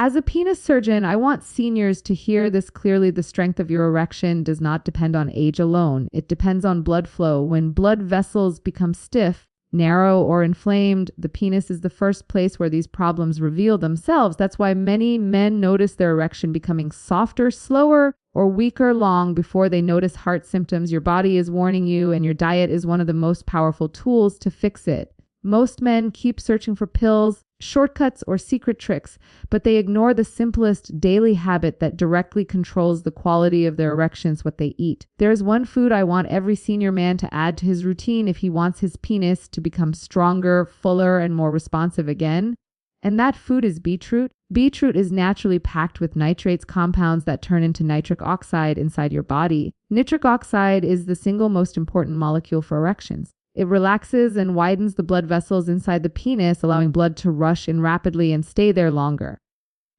As a penis surgeon, I want seniors to hear this clearly. The strength of your erection does not depend on age alone. It depends on blood flow. When blood vessels become stiff, narrow, or inflamed, the penis is the first place where these problems reveal themselves. That's why many men notice their erection becoming softer, slower, or weaker long before they notice heart symptoms. Your body is warning you, and your diet is one of the most powerful tools to fix it. Most men keep searching for pills, shortcuts, or secret tricks, but they ignore the simplest daily habit that directly controls the quality of their erections: what they eat. There is one food I want every senior man to add to his routine if he wants his penis to become stronger, fuller, and more responsive again. And that food is beetroot. Beetroot is naturally packed with nitrates, compounds that turn into nitric oxide inside your body. Nitric oxide is the single most important molecule for erections. It relaxes and widens the blood vessels inside the penis, allowing blood to rush in rapidly and stay there longer.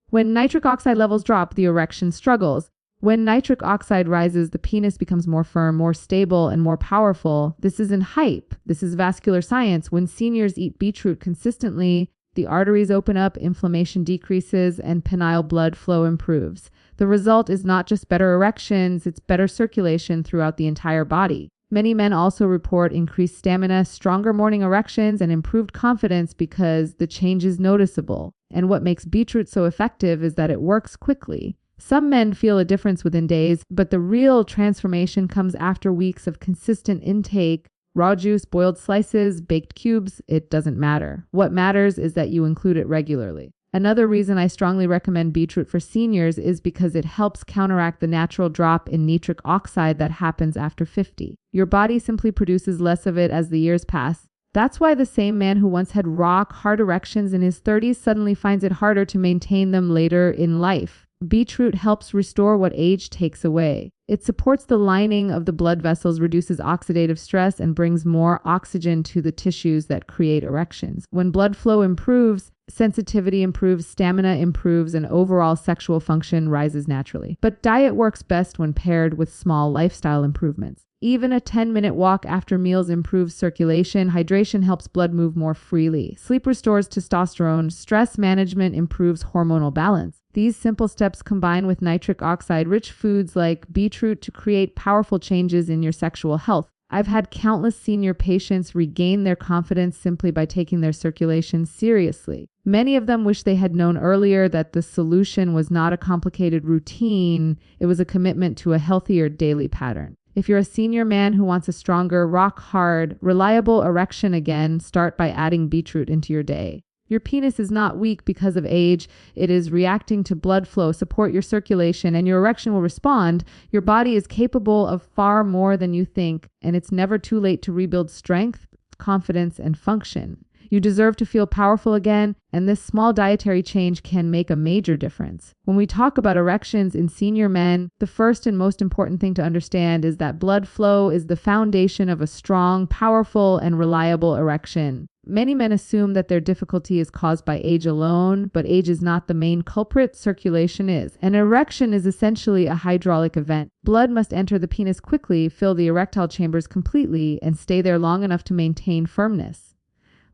When nitric oxide levels drop, the erection struggles. When nitric oxide rises, the penis becomes more firm, more stable, and more powerful. This isn't hype. This is vascular science. When seniors eat beetroot consistently, the arteries open up, inflammation decreases, and penile blood flow improves. The result is not just better erections, it's better circulation throughout the entire body. Many men also report increased stamina, stronger morning erections, and improved confidence because the change is noticeable. And what makes beetroot so effective is that it works quickly. Some men feel a difference within days, but the real transformation comes after weeks of consistent intake. Raw juice, boiled slices, baked cubes, it doesn't matter. What matters is that you include it regularly. Another reason I strongly recommend beetroot for seniors is because it helps counteract the natural drop in nitric oxide that happens after 50. Your body simply produces less of it as the years pass. That's why the same man who once had rock hard erections in his 30s suddenly finds it harder to maintain them later in life. Beetroot helps restore what age takes away. It supports the lining of the blood vessels, reduces oxidative stress, and brings more oxygen to the tissues that create erections. When blood flow improves, sensitivity improves, stamina improves, and overall sexual function rises naturally. But diet works best when paired with small lifestyle improvements. Even a 10-minute walk after meals improves circulation. Hydration helps blood move more freely. Sleep restores testosterone. Stress management improves hormonal balance. These simple steps combine with nitric oxide-rich foods like beetroot to create powerful changes in your sexual health. I've had countless senior patients regain their confidence simply by taking their circulation seriously. Many of them wish they had known earlier that the solution was not a complicated routine, it was a commitment to a healthier daily pattern. If you're a senior man who wants a stronger, rock-hard, reliable erection again, start by adding beetroot into your day. Your penis is not weak because of age. It is reacting to blood flow. Support your circulation and your erection will respond. Your body is capable of far more than you think, and it's never too late to rebuild strength, confidence, and function. You deserve to feel powerful again, and this small dietary change can make a major difference. When we talk about erections in senior men, the first and most important thing to understand is that blood flow is the foundation of a strong, powerful, and reliable erection. Many men assume that their difficulty is caused by age alone, but age is not the main culprit, circulation is. An erection is essentially a hydraulic event. Blood must enter the penis quickly, fill the erectile chambers completely, and stay there long enough to maintain firmness.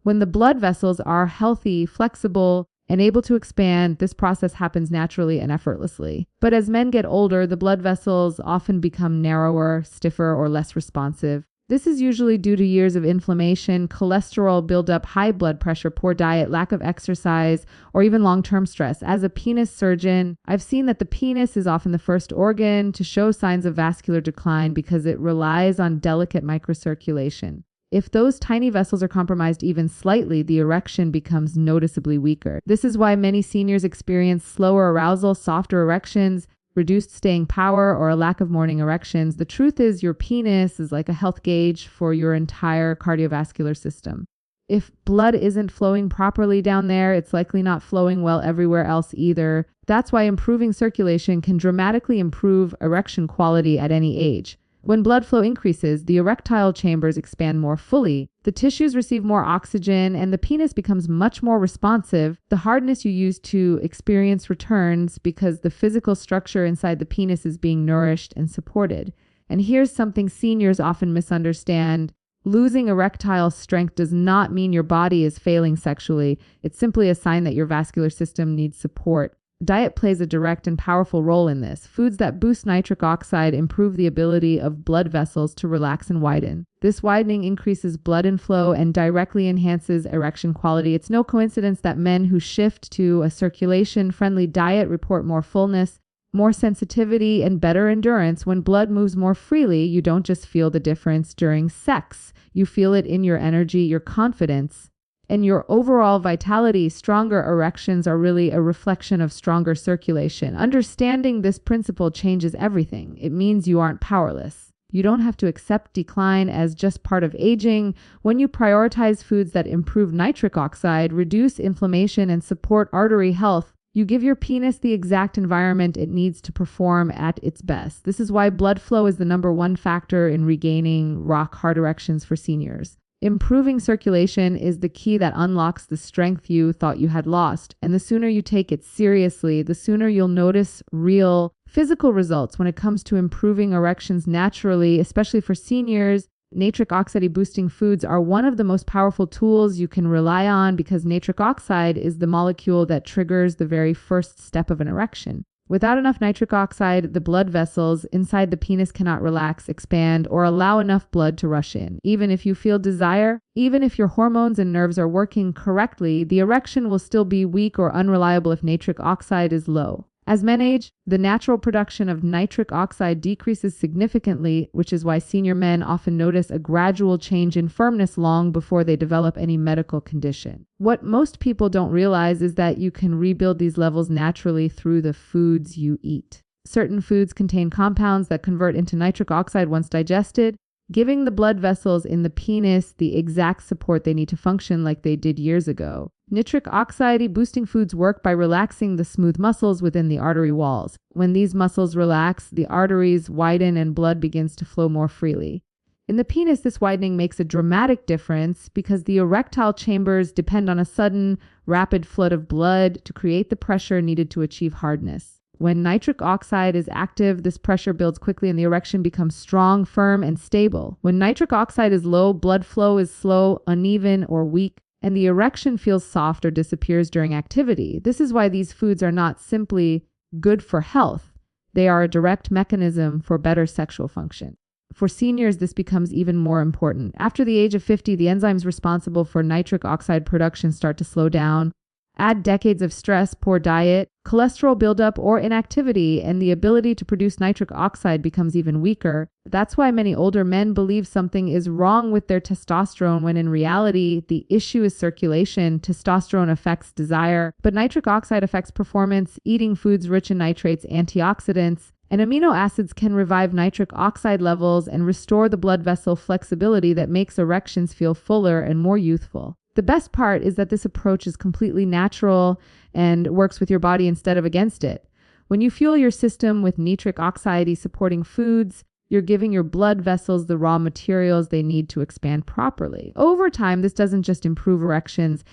When the blood vessels are healthy, flexible, and able to expand, this process happens naturally and effortlessly. But as men get older, the blood vessels often become narrower, stiffer, or less responsive. This is usually due to years of inflammation, cholesterol buildup, high blood pressure, poor diet, lack of exercise, or even long-term stress. As a penis surgeon, I've seen that the penis is often the first organ to show signs of vascular decline because it relies on delicate microcirculation. If those tiny vessels are compromised even slightly, the erection becomes noticeably weaker. This is why many seniors experience slower arousal, softer erections, reduced staying power, or a lack of morning erections. The truth is your penis is like a health gauge for your entire cardiovascular system. If blood isn't flowing properly down there, it's likely not flowing well everywhere else either. That's why improving circulation can dramatically improve erection quality at any age. When blood flow increases, the erectile chambers expand more fully, the tissues receive more oxygen, and the penis becomes much more responsive. The hardness you used to experience returns because the physical structure inside the penis is being nourished and supported. And here's something seniors often misunderstand. Losing erectile strength does not mean your body is failing sexually. It's simply a sign that your vascular system needs support. Diet plays a direct and powerful role in this. Foods that boost nitric oxide improve the ability of blood vessels to relax and widen. This widening increases blood inflow and directly enhances erection quality. It's no coincidence that men who shift to a circulation-friendly diet report more fullness, more sensitivity, and better endurance. When blood moves more freely, you don't just feel the difference during sex. You feel it in your energy, your confidence, and your overall vitality. Stronger erections are really a reflection of stronger circulation. Understanding this principle changes everything. It means you aren't powerless. You don't have to accept decline as just part of aging. When you prioritize foods that improve nitric oxide, reduce inflammation, and support artery health, you give your penis the exact environment it needs to perform at its best. This is why blood flow is the #1 factor in regaining rock-hard erections for seniors. Improving circulation is the key that unlocks the strength you thought you had lost. And the sooner you take it seriously, the sooner you'll notice real physical results when it comes to improving erections naturally, especially for seniors. Nitric oxide boosting foods are one of the most powerful tools you can rely on because nitric oxide is the molecule that triggers the very first step of an erection. Without enough nitric oxide, the blood vessels inside the penis cannot relax, expand, or allow enough blood to rush in. Even if you feel desire, even if your hormones and nerves are working correctly, the erection will still be weak or unreliable if nitric oxide is low. As men age, the natural production of nitric oxide decreases significantly, which is why senior men often notice a gradual change in firmness long before they develop any medical condition. What most people don't realize is that you can rebuild these levels naturally through the foods you eat. Certain foods contain compounds that convert into nitric oxide once digested, giving the blood vessels in the penis the exact support they need to function like they did years ago. Nitric oxide boosting foods work by relaxing the smooth muscles within the artery walls. When these muscles relax, the arteries widen and blood begins to flow more freely. In the penis, this widening makes a dramatic difference because the erectile chambers depend on a sudden, rapid flood of blood to create the pressure needed to achieve hardness. When nitric oxide is active, this pressure builds quickly and the erection becomes strong, firm, and stable. When nitric oxide is low, blood flow is slow, uneven, or weak, and the erection feels soft or disappears during activity. This is why these foods are not simply good for health. They are a direct mechanism for better sexual function. For seniors, this becomes even more important. After the age of 50, the enzymes responsible for nitric oxide production start to slow down. Add decades of stress, poor diet, cholesterol buildup, or inactivity, and the ability to produce nitric oxide becomes even weaker. That's why many older men believe something is wrong with their testosterone when in reality, the issue is circulation. Testosterone affects desire, but nitric oxide affects performance. Eating foods rich in nitrates, antioxidants, and amino acids can revive nitric oxide levels and restore the blood vessel flexibility that makes erections feel fuller and more youthful. The best part is that this approach is completely natural and works with your body instead of against it. When you fuel your system with nitric oxide supporting foods, you're giving your blood vessels the raw materials they need to expand properly. Over time, this doesn't just improve erections,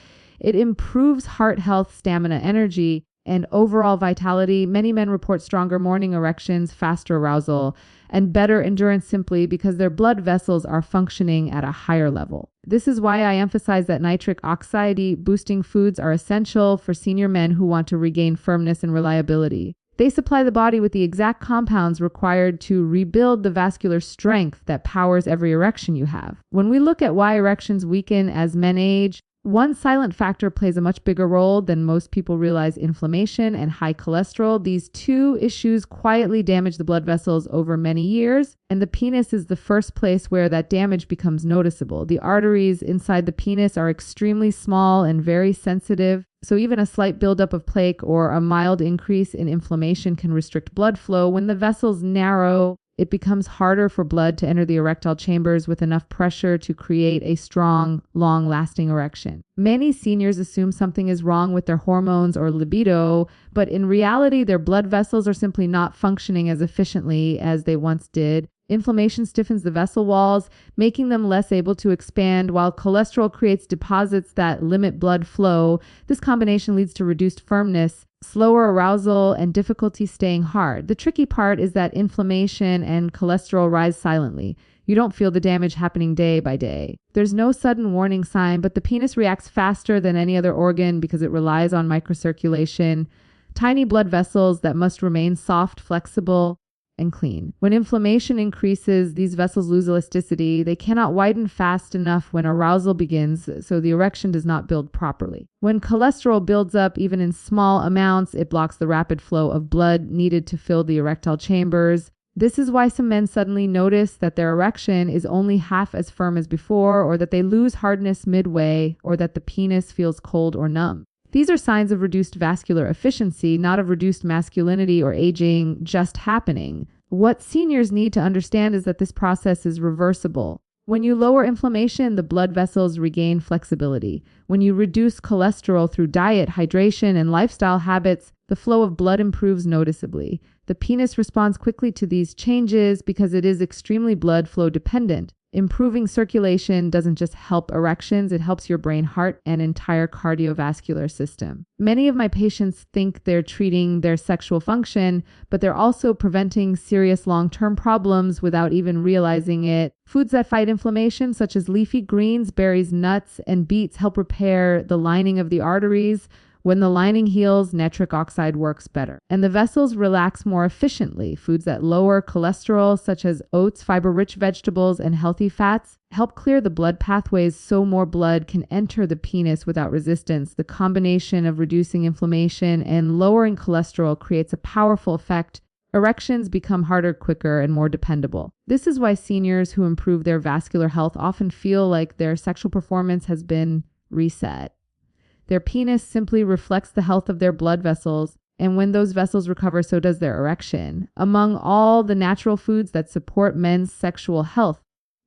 it improves heart health, stamina, energy, and overall vitality. Many men report stronger morning erections, faster arousal, and better endurance simply because their blood vessels are functioning at a higher level. This is why I emphasize that nitric oxide boosting foods are essential for senior men who want to regain firmness and reliability. They supply the body with the exact compounds required to rebuild the vascular strength that powers every erection you have. When we look at why erections weaken as men age, one silent factor plays a much bigger role than most people realize: inflammation and high cholesterol. These two issues quietly damage the blood vessels over many years, and the penis is the first place where that damage becomes noticeable. The arteries inside the penis are extremely small and very sensitive, so even a slight buildup of plaque or a mild increase in inflammation can restrict blood flow. When the vessels narrow, it becomes harder for blood to enter the erectile chambers with enough pressure to create a strong, long-lasting erection. Many seniors assume something is wrong with their hormones or libido, but in reality, their blood vessels are simply not functioning as efficiently as they once did. Inflammation stiffens the vessel walls, making them less able to expand, while cholesterol creates deposits that limit blood flow. This combination leads to reduced firmness, slower arousal, and difficulty staying hard. The tricky part is that inflammation and cholesterol rise silently. You don't feel the damage happening day by day. There's no sudden warning sign, but the penis reacts faster than any other organ because it relies on microcirculation. tiny blood vessels that must remain soft, flexible, and clean. When inflammation increases, these vessels lose elasticity. They cannot widen fast enough when arousal begins, so the erection does not build properly. When cholesterol builds up, even in small amounts, it blocks the rapid flow of blood needed to fill the erectile chambers. This is why some men suddenly notice that their erection is only half as firm as before, or that they lose hardness midway, or that the penis feels cold or numb. These are signs of reduced vascular efficiency, not of reduced masculinity or aging just happening. What seniors need to understand is that this process is reversible. When you lower inflammation, the blood vessels regain flexibility. When you reduce cholesterol through diet, hydration, and lifestyle habits, the flow of blood improves noticeably. The penis responds quickly to these changes because it is extremely blood flow dependent. Improving circulation doesn't just help erections, it helps your brain, heart, and entire cardiovascular system. Many of my patients think they're treating their sexual function, but they're also preventing serious long-term problems without even realizing it. Foods that fight inflammation, such as leafy greens, berries, nuts, and beets, help repair the lining of the arteries. When the lining heals, nitric oxide works better, and the vessels relax more efficiently. Foods that lower cholesterol, such as oats, fiber-rich vegetables, and healthy fats, help clear the blood pathways so more blood can enter the penis without resistance. The combination of reducing inflammation and lowering cholesterol creates a powerful effect. Erections become harder, quicker, and more dependable. This is why seniors who improve their vascular health often feel like their sexual performance has been reset. Their penis simply reflects the health of their blood vessels, and when those vessels recover, so does their erection. Among all the natural foods that support men's sexual health,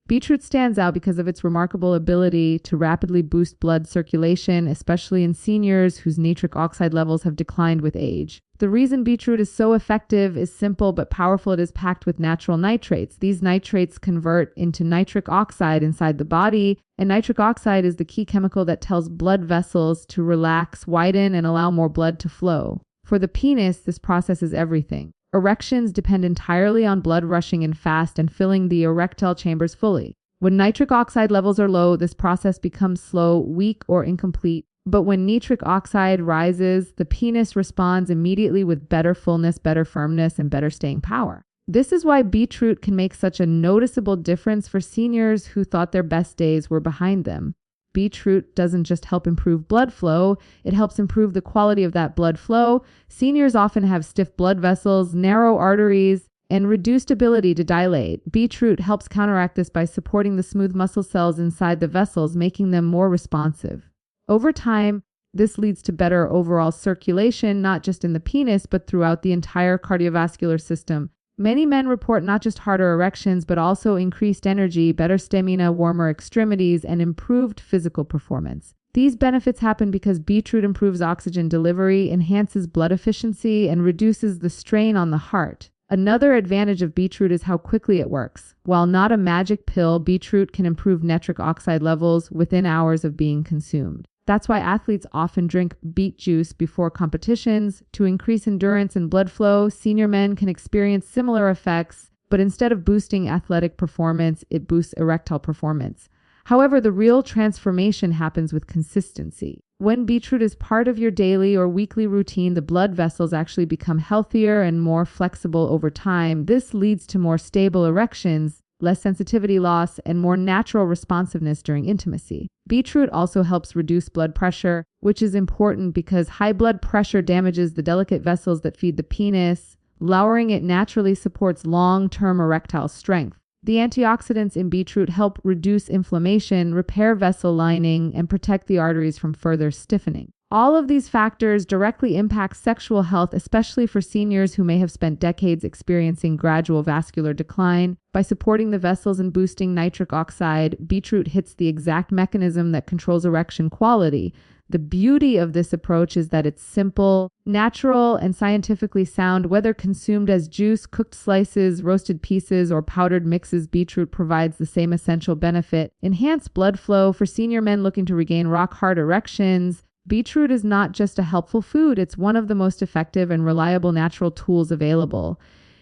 beetroot stands out because of its remarkable ability to rapidly boost blood circulation, especially in seniors whose nitric oxide levels have declined with age. The reason beetroot is so effective is simple but powerful. It is packed with natural nitrates. These nitrates convert into nitric oxide inside the body, and nitric oxide is the key chemical that tells blood vessels to relax, widen, and allow more blood to flow. For the penis, this process is everything. Erections depend entirely on blood rushing in fast and filling the erectile chambers fully. When nitric oxide levels are low, this process becomes slow, weak, or incomplete. But when nitric oxide rises, the penis responds immediately with better fullness, better firmness, and better staying power. This is why beetroot can make such a noticeable difference for seniors who thought their best days were behind them. Beetroot doesn't just help improve blood flow, it helps improve the quality of that blood flow. Seniors often have stiff blood vessels, narrow arteries, and reduced ability to dilate. Beetroot helps counteract this by supporting the smooth muscle cells inside the vessels, making them more responsive. Over time, this leads to better overall circulation, not just in the penis, but throughout the entire cardiovascular system. Many men report not just harder erections, but also increased energy, better stamina, warmer extremities, and improved physical performance. These benefits happen because beetroot improves oxygen delivery, enhances blood efficiency, and reduces the strain on the heart. Another advantage of beetroot is how quickly it works. While not a magic pill, beetroot can improve nitric oxide levels within hours of being consumed. That's why athletes often drink beet juice before competitions. To increase endurance and blood flow, senior men can experience similar effects, but instead of boosting athletic performance, it boosts erectile performance. However, the real transformation happens with consistency. When beetroot is part of your daily or weekly routine, the blood vessels actually become healthier and more flexible over time. This leads to more stable erections, less sensitivity loss, and more natural responsiveness during intimacy. Beetroot also helps reduce blood pressure, which is important because high blood pressure damages the delicate vessels that feed the penis. Lowering it naturally supports long-term erectile strength. The antioxidants in beetroot help reduce inflammation, repair vessel lining, and protect the arteries from further stiffening. All of these factors directly impact sexual health, especially for seniors who may have spent decades experiencing gradual vascular decline. By supporting the vessels and boosting nitric oxide, beetroot hits the exact mechanism that controls erection quality. The beauty of this approach is that it's simple, natural, and scientifically sound. Whether consumed as juice, cooked slices, roasted pieces, or powdered mixes, beetroot provides the same essential benefit. Enhanced blood flow for senior men looking to regain rock-hard erections. Beetroot is not just a helpful food, it's one of the most effective and reliable natural tools available.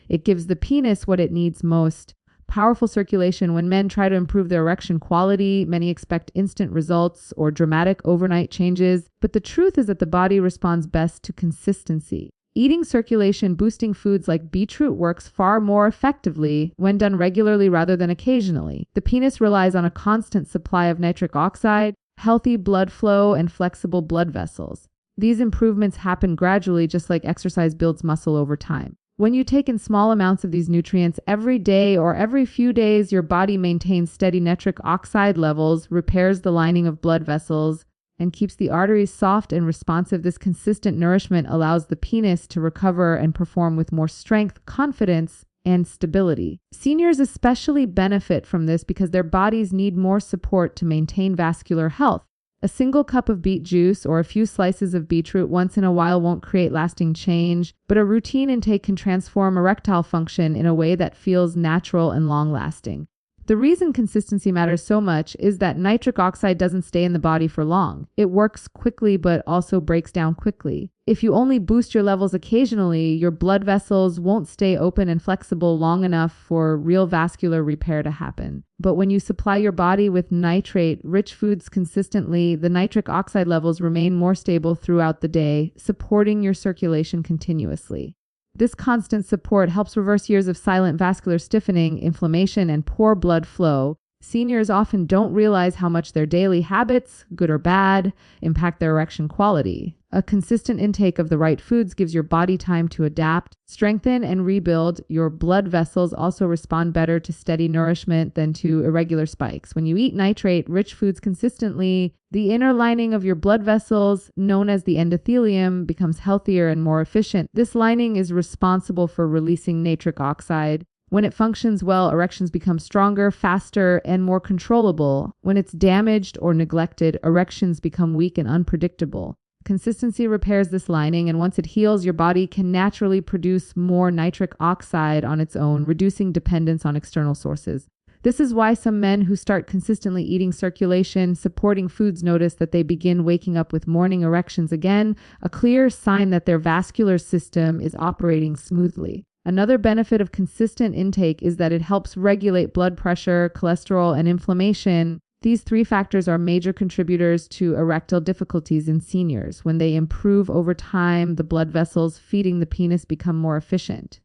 It gives the penis what it needs most: powerful circulation. When men try to improve their erection quality, many expect instant results or dramatic overnight changes, but the truth is that the body responds best to consistency. Eating circulation boosting foods like beetroot works far more effectively when done regularly rather than occasionally. The penis relies on a constant supply of nitric oxide, healthy blood flow, and flexible blood vessels. These improvements happen gradually, just like exercise builds muscle over time. When you take in small amounts of these nutrients every day or every few days, your body maintains steady nitric oxide levels, repairs the lining of blood vessels, and keeps the arteries soft and responsive. This consistent nourishment allows the penis to recover and perform with more strength, confidence, and stability. Seniors especially benefit from this because their bodies need more support to maintain vascular health. A single cup of beet juice or a few slices of beetroot once in a while won't create lasting change, but a routine intake can transform erectile function in a way that feels natural and long-lasting. The reason consistency matters so much is that nitric oxide doesn't stay in the body for long. It works quickly but also breaks down quickly. If you only boost your levels occasionally, your blood vessels won't stay open and flexible long enough for real vascular repair to happen. But when you supply your body with nitrate-rich foods consistently, the nitric oxide levels remain more stable throughout the day, supporting your circulation continuously. This constant support helps reverse years of silent vascular stiffening, inflammation, and poor blood flow. Seniors often don't realize how much their daily habits, good or bad, impact their erection quality. A consistent intake of the right foods gives your body time to adapt, strengthen, and rebuild. Your blood vessels also respond better to steady nourishment than to irregular spikes. When you eat nitrate-rich foods consistently, the inner lining of your blood vessels, known as the endothelium, becomes healthier and more efficient. This lining is responsible for releasing nitric oxide. When it functions well, erections become stronger, faster, and more controllable. When it's damaged or neglected, erections become weak and unpredictable. Consistency repairs this lining, and once it heals, your body can naturally produce more nitric oxide on its own, reducing dependence on external sources. This is why some men who start consistently eating circulation, supporting foods notice that they begin waking up with morning erections again, a clear sign that their vascular system is operating smoothly. Another benefit of consistent intake is that it helps regulate blood pressure, cholesterol, and inflammation. These three factors are major contributors to erectile difficulties in seniors. When they improve over time, the blood vessels feeding the penis become more efficient.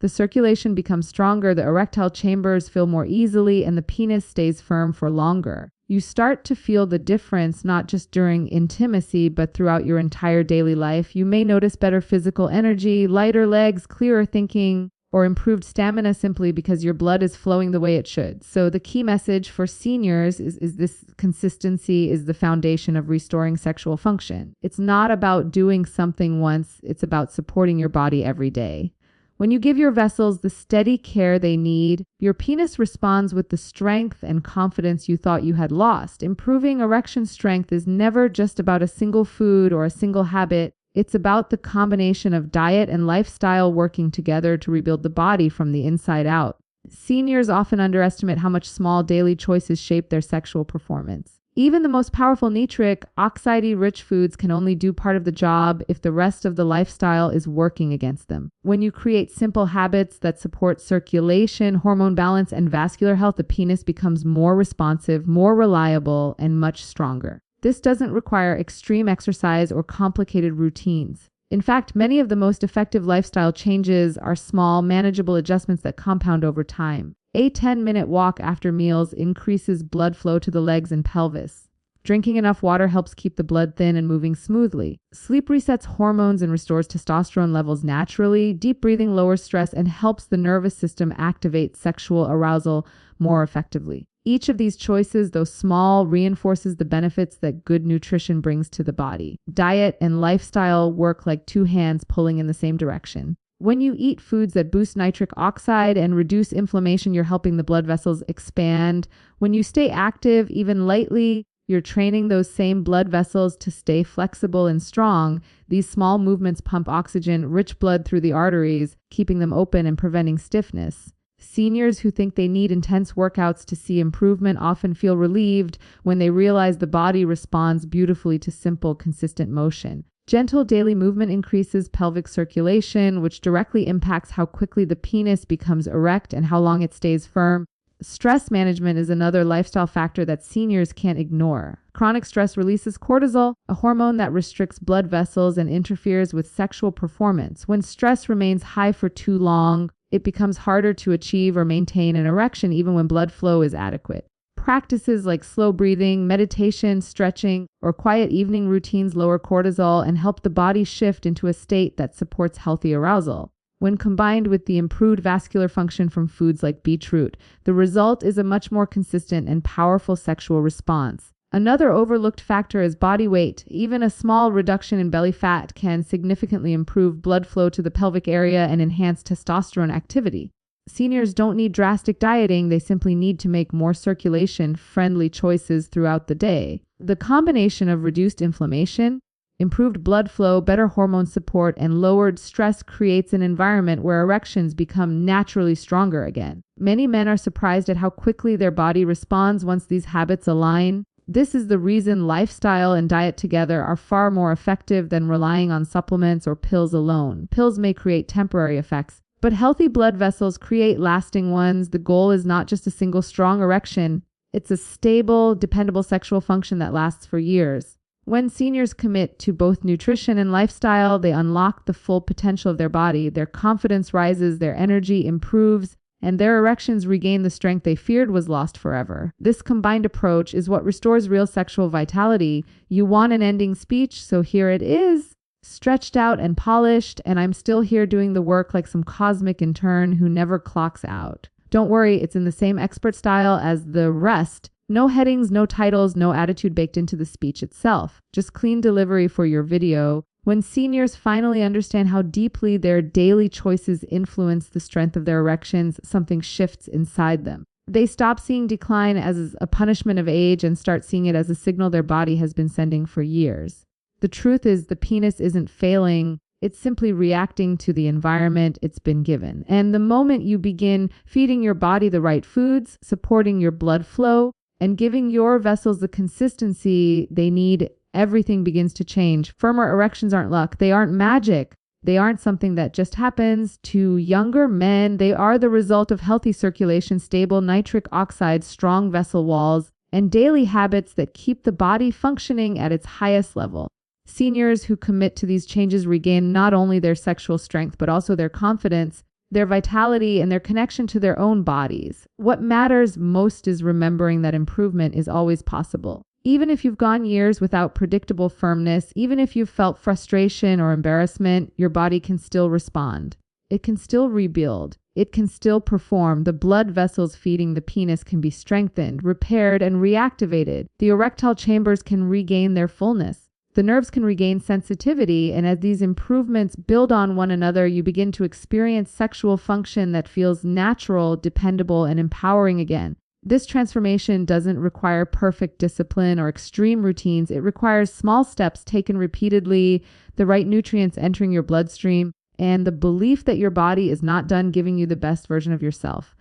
The circulation becomes stronger, the erectile chambers fill more easily, and the penis stays firm for longer. You start to feel the difference not just during intimacy, but throughout your entire daily life. You may notice better physical energy, lighter legs, clearer thinking, or improved stamina simply because your blood is flowing the way it should. So the key message for seniors is this: consistency is the foundation of restoring sexual function. It's not about doing something once, it's about supporting your body every day. When you give your vessels the steady care they need, your penis responds with the strength and confidence you thought you had lost. Improving erection strength is never just about a single food or a single habit. It's about the combination of diet and lifestyle working together to rebuild the body from the inside out. Seniors often underestimate how much small daily choices shape their sexual performance. Even the most powerful nitric-oxide-rich foods can only do part of the job if the rest of the lifestyle is working against them. When you create simple habits that support circulation, hormone balance, and vascular health, the penis becomes more responsive, more reliable, and much stronger. This doesn't require extreme exercise or complicated routines. In fact, many of the most effective lifestyle changes are small, manageable adjustments that compound over time. A 10-minute walk after meals increases blood flow to the legs and pelvis. Drinking enough water helps keep the blood thin and moving smoothly. Sleep resets hormones and restores testosterone levels naturally. Deep breathing lowers stress and helps the nervous system activate sexual arousal more effectively. Each of these choices, though small, reinforces the benefits that good nutrition brings to the body. Diet and lifestyle work like two hands pulling in the same direction. When you eat foods that boost nitric oxide and reduce inflammation, you're helping the blood vessels expand. When you stay active, even lightly, you're training those same blood vessels to stay flexible and strong. These small movements pump oxygen-rich blood through the arteries, keeping them open and preventing stiffness. Seniors who think they need intense workouts to see improvement often feel relieved when they realize the body responds beautifully to simple, consistent motion. Gentle daily movement increases pelvic circulation, which directly impacts how quickly the penis becomes erect and how long it stays firm. Stress management is another lifestyle factor that seniors can't ignore. Chronic stress releases cortisol, a hormone that restricts blood vessels and interferes with sexual performance. When stress remains high for too long, it becomes harder to achieve or maintain an erection even when blood flow is adequate. Practices like slow breathing, meditation, stretching, or quiet evening routines lower cortisol and help the body shift into a state that supports healthy arousal. When combined with the improved vascular function from foods like beetroot, the result is a much more consistent and powerful sexual response. Another overlooked factor is body weight. Even a small reduction in belly fat can significantly improve blood flow to the pelvic area and enhance testosterone activity. Seniors don't need drastic dieting, they simply need to make more circulation-friendly choices throughout the day. The combination of reduced inflammation, improved blood flow, better hormone support, and lowered stress creates an environment where erections become naturally stronger again. Many men are surprised at how quickly their body responds once these habits align. This is the reason lifestyle and diet together are far more effective than relying on supplements or pills alone. Pills may create temporary effects, but healthy blood vessels create lasting ones. The goal is not just a single strong erection, it's a stable, dependable sexual function that lasts for years. When seniors commit to both nutrition and lifestyle, they unlock the full potential of their body. Their confidence rises, their energy improves, and their erections regain the strength they feared was lost forever. This combined approach is what restores real sexual vitality. You want an ending speech, so here it is. Stretched out and polished, and I'm still here doing the work like some cosmic intern who never clocks out. Don't worry, it's in the same expert style as the rest. No headings, no titles, no attitude baked into the speech itself. Just clean delivery for your video. When seniors finally understand how deeply their daily choices influence the strength of their erections, something shifts inside them. They stop seeing decline as a punishment of age and start seeing it as a signal their body has been sending for years. The truth is the penis isn't failing, it's simply reacting to the environment it's been given. And the moment you begin feeding your body the right foods, supporting your blood flow, and giving your vessels the consistency they need, everything begins to change. Firmer erections aren't luck, they aren't magic. They aren't something that just happens to younger men. They are the result of healthy circulation, stable nitric oxide, strong vessel walls, and daily habits that keep the body functioning at its highest level. Seniors who commit to these changes regain not only their sexual strength, but also their confidence, their vitality, and their connection to their own bodies. What matters most is remembering that improvement is always possible. Even if you've gone years without predictable firmness, even if you've felt frustration or embarrassment, your body can still respond. It can still rebuild. It can still perform. The blood vessels feeding the penis can be strengthened, repaired, and reactivated. The erectile chambers can regain their fullness. The nerves can regain sensitivity, and as these improvements build on one another, you begin to experience sexual function that feels natural, dependable, and empowering again. This transformation doesn't require perfect discipline or extreme routines. It requires small steps taken repeatedly, the right nutrients entering your bloodstream, and the belief that your body is not done giving you the best version of yourself.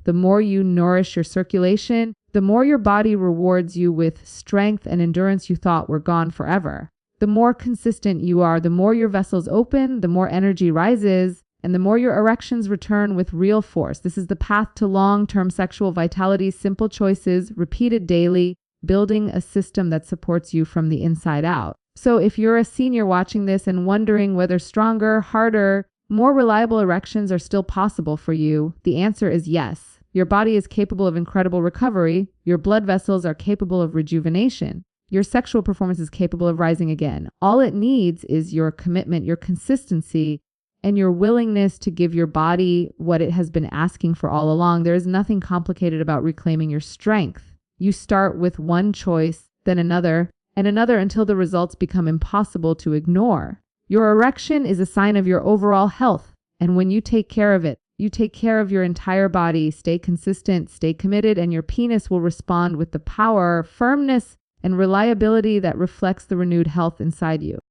The more you nourish your circulation, the more your body rewards you with strength and endurance you thought were gone forever. The more consistent you are, the more your vessels open, the more energy rises, and the more your erections return with real force. This is the path to long-term sexual vitality, simple choices, repeated daily, building a system that supports you from the inside out. So if you're a senior watching this and wondering whether stronger, harder, more reliable erections are still possible for you, the answer is yes. Your body is capable of incredible recovery. Your blood vessels are capable of rejuvenation. Your sexual performance is capable of rising again. All it needs is your commitment, your consistency, and your willingness to give your body what it has been asking for all along. There is nothing complicated about reclaiming your strength. You start with one choice, then another, and another until the results become impossible to ignore. Your erection is a sign of your overall health, and when you take care of it, you take care of your entire body. Stay consistent, stay committed, and your penis will respond with the power, firmness, and reliability that reflects the renewed health inside you.